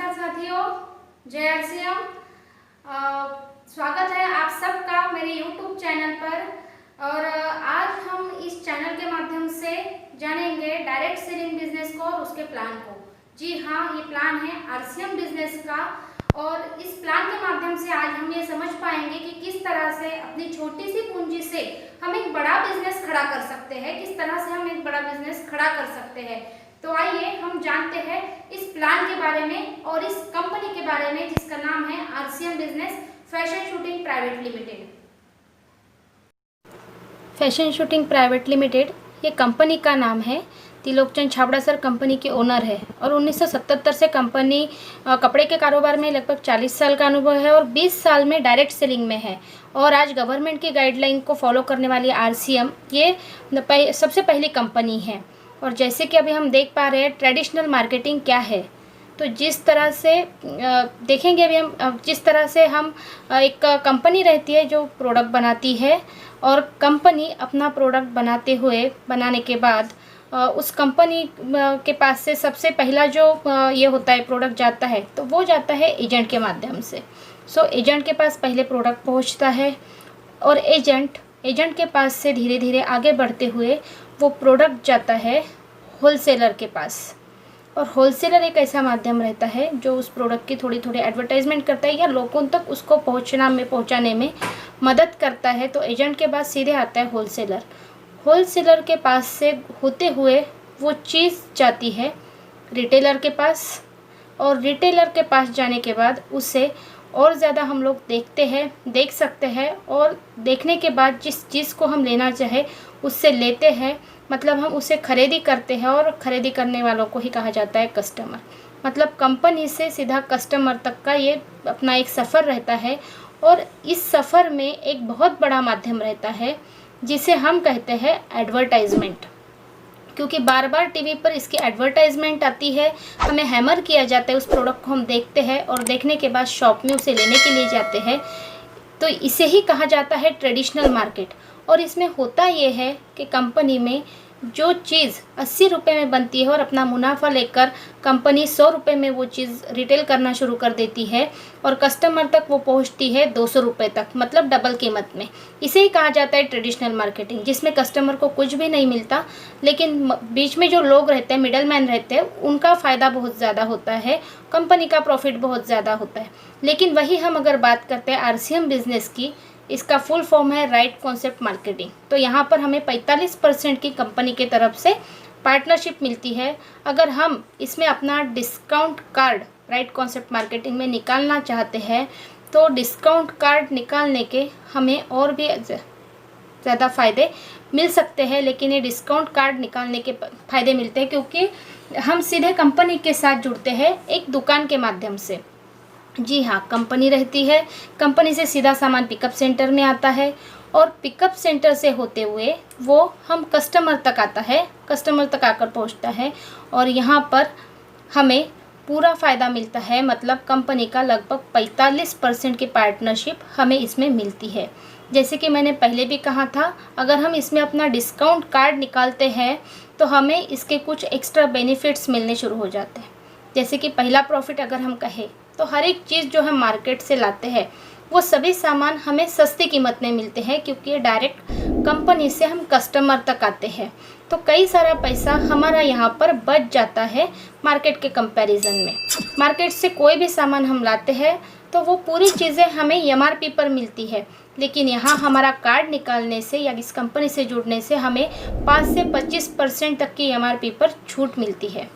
नमस्कार साथियों, जय आरसीएम। स्वागत है आप सबका मेरे YouTube चैनल पर। और आज हम इस चैनल के माध्यम से जानेंगे डायरेक्ट सेलिंग बिजनेस को और उसके प्लान को। जी हाँ, ये प्लान है आरसीएम बिजनेस का और इस प्लान के माध्यम से आज हम ये समझ पाएंगे कि किस तरह से अपनी छोटी सी पूंजी से हम एक बड़ा बिजनेस खड़ा कर सकते हैं, किस तरह से हम एक बड़ा बिजनेस खड़ा कर सकते हैं। तो आइए हम जानते हैं इस प्लान के बारे में और इस कंपनी के बारे में जिसका नाम है RCM business fashion shooting private limited. Fashion shooting private limited ये कंपनी का नाम है। त्रिलोकचंद छाबड़ा सर कंपनी के ओनर है और 1977 से कंपनी कपड़े के कारोबार में लगभग 40 साल का अनुभव है और 20 साल में डायरेक्ट सेलिंग में है। और आज गवर्नमेंट की गाइडलाइन को फॉलो करने वाली आरसीएम ये सबसे पहली कंपनी है। और जैसे कि अभी हम देख पा रहे हैं ट्रेडिशनल मार्केटिंग क्या है, तो जिस तरह से देखेंगे अभी हम, जिस तरह से हम एक कंपनी रहती है जो प्रोडक्ट बनाती है और कंपनी अपना प्रोडक्ट बनाने के बाद उस कंपनी के पास से सबसे पहला जो ये होता है प्रोडक्ट जाता है तो वो जाता है एजेंट के माध्यम से। सो एजेंट के पास पहले प्रोडक्ट पहुंचता है और एजेंट के पास से धीरे धीरे आगे बढ़ते हुए वो प्रोडक्ट जाता है होलसेलर के पास। और होलसेलर एक ऐसा माध्यम रहता है जो उस प्रोडक्ट की थोड़ी थोड़ी एडवर्टाइजमेंट करता है या लोगों तक उसको पहुंचाने में मदद करता है। तो एजेंट के बाद सीधे आता है होलसेलर के पास से होते हुए वो चीज़ जाती है रिटेलर के पास और रिटेलर के पास जाने के बाद उसे और ज़्यादा हम लोग देख सकते हैं और देखने के बाद जिस चीज़ को हम लेना चाहे उससे लेते हैं, मतलब हम उसे खरीदी करते हैं और खरीदी करने वालों को ही कहा जाता है कस्टमर। मतलब कंपनी से सीधा कस्टमर तक का ये अपना एक सफ़र रहता है और इस सफ़र में एक बहुत बड़ा माध्यम रहता है जिसे हम कहते हैं एडवर्टाइजमेंट। क्योंकि बार बार टीवी पर इसकी एडवर्टाइजमेंट आती है, हमें हैमर किया जाता है, उस प्रोडक्ट को हम देखते हैं और देखने के बाद शॉप में उसे लेने के लिए जाते हैं। तो इसे ही कहा जाता है ट्रेडिशनल मार्केट। और इसमें होता ये है कि कंपनी में जो चीज़ 80 रुपये में बनती है और अपना मुनाफा लेकर कंपनी 100 रुपये में वो चीज़ रिटेल करना शुरू कर देती है और कस्टमर तक वो पहुंचती है 200 रुपये तक, मतलब डबल कीमत में। इसे ही कहा जाता है ट्रेडिशनल मार्केटिंग, जिसमें कस्टमर को कुछ भी नहीं मिलता लेकिन बीच में जो लोग रहते हैं, मिडल मैन रहते हैं, उनका फ़ायदा बहुत ज़्यादा होता है, कंपनी का प्रॉफिट बहुत ज़्यादा होता है। लेकिन वही हम अगर बात करते हैं आरसीएम बिजनेस की, इसका फुल फॉर्म है राइट कॉन्सेप्ट मार्केटिंग। तो यहाँ पर हमें 45% की कंपनी के तरफ से पार्टनरशिप मिलती है। अगर हम इसमें अपना discount card right concept marketing में निकालना चाहते हैं तो डिस्काउंट कार्ड निकालने के हमें और भी ज़्यादा फ़ायदे मिल सकते हैं। लेकिन ये डिस्काउंट कार्ड निकालने के फ़ायदे मिलते हैं क्योंकि हम सीधे कंपनी के साथ जुड़ते हैं एक दुकान के माध्यम से। जी हाँ, कंपनी रहती है, कंपनी से सीधा सामान पिकअप सेंटर में आता है और पिकअप सेंटर से होते हुए वो हम कस्टमर तक आता है, कस्टमर तक आकर पहुंचता है और यहाँ पर हमें पूरा फ़ायदा मिलता है। मतलब कंपनी का लगभग 45% की पार्टनरशिप हमें इसमें मिलती है। जैसे कि मैंने पहले भी कहा था, अगर हम इसमें अपना डिस्काउंट कार्ड निकालते हैं तो हमें इसके कुछ एक्स्ट्रा बेनिफिट्स मिलने शुरू हो जाते हैं। जैसे कि पहला प्रॉफिट अगर हम कहें तो हर एक चीज़ जो हम मार्केट से लाते हैं वो सभी सामान हमें सस्ती कीमत में मिलते हैं क्योंकि ये डायरेक्ट कंपनी से हम कस्टमर तक आते हैं। तो कई सारा पैसा हमारा यहाँ पर बच जाता है मार्केट के कंपैरिजन में। मार्केट से कोई भी सामान हम लाते हैं तो वो पूरी चीज़ें हमें एमआरपी पर मिलती है, लेकिन यहाँ हमारा कार्ड निकालने से या इस कंपनी से जुड़ने से हमें 5 से 25% तक की एमआरपी पर छूट मिलती है।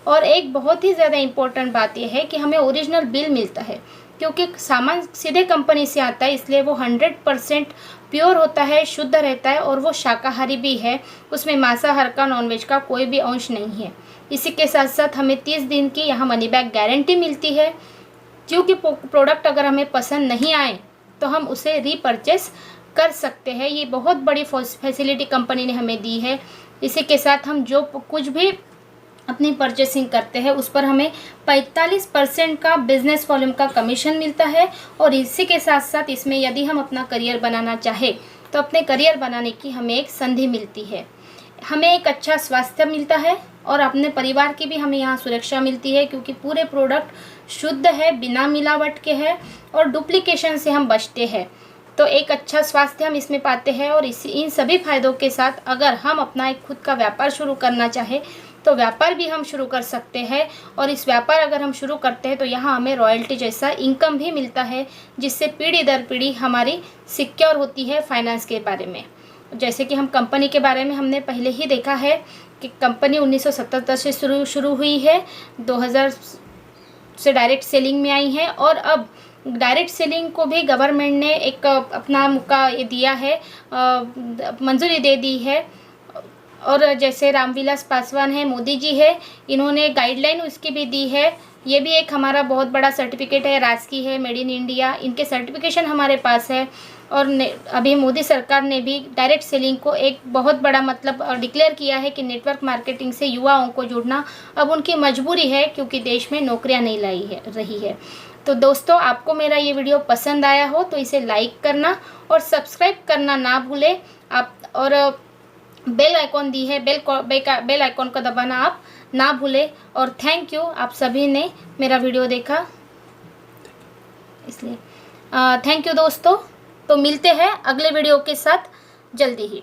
और एक बहुत ही ज़्यादा इम्पोर्टेंट बात यह है कि हमें ओरिजिनल बिल मिलता है क्योंकि सामान सीधे कंपनी से आता है, इसलिए वो 100% प्योर होता है, शुद्ध रहता है और वो शाकाहारी भी है, उसमें मांसाहार का नॉनवेज का कोई भी अंश नहीं है। इसी के साथ साथ हमें 30 दिन की यहाँ मनी बैक गारंटी मिलती है। क्योंकि प्रोडक्ट अगर हमें पसंद नहीं आए तो हम उसे रीपरचेस कर सकते हैं। ये बहुत बड़ी फैसिलिटी कंपनी ने हमें दी है। इसी के साथ हम जो कुछ भी अपनी परचेसिंग करते हैं उस पर हमें 45% का बिजनेस वॉल्यूम का कमीशन मिलता है। और इसी के साथ साथ इसमें यदि हम अपना करियर बनाना चाहे तो अपने करियर बनाने की हमें एक संधि मिलती है। हमें एक अच्छा स्वास्थ्य मिलता है, और अपने परिवार की भी हमें यहाँ सुरक्षा मिलती है, क्योंकि पूरे प्रोडक्ट शुद्ध है, बिना मिलावट के है और डुप्लीकेशन से हम बचते हैं। तो एक अच्छा स्वास्थ्य हम इसमें पाते हैं। और इन सभी फायदों के साथ अगर हम अपना एक खुद का व्यापार शुरू करना चाहें तो व्यापार भी हम शुरू कर सकते हैं। और इस व्यापार अगर हम शुरू करते हैं तो यहाँ हमें रॉयल्टी जैसा इनकम भी मिलता है, जिससे पीढ़ी दर पीढ़ी हमारी सिक्योर होती है फाइनेंस के बारे में। जैसे कि हम कंपनी के बारे में हमने पहले ही देखा है कि कंपनी 1977 से शुरू हुई है, 2000 से डायरेक्ट सेलिंग में आई है। और अब डायरेक्ट सेलिंग को भी गवर्नमेंट ने एक अपना मौका दिया है, मंजूरी दे दी है। और जैसे रामविलास पासवान है, मोदी जी है, इन्होंने गाइडलाइन उसकी भी दी है। ये भी एक हमारा बहुत बड़ा सर्टिफिकेट है, राजकी है, मेड इन इंडिया, इनके सर्टिफिकेशन हमारे पास है। और अभी मोदी सरकार ने भी डायरेक्ट सेलिंग को एक बहुत बड़ा मतलब डिक्लेयर किया है कि नेटवर्क मार्केटिंग से युवाओं को जोड़ना अब उनकी मजबूरी है, क्योंकि देश में नौकरियां नहीं रही है। तो दोस्तों, आपको मेरा ये वीडियो पसंद आया हो तो इसे लाइक करना और सब्सक्राइब करना ना भूलें आप। और बेल आइकॉन दी है, बेल आइकॉन का दबाना आप ना भूलें। और थैंक यू, आप सभी ने मेरा वीडियो देखा, इसलिए थैंक यू दोस्तों। तो मिलते हैं अगले वीडियो के साथ जल्दी ही।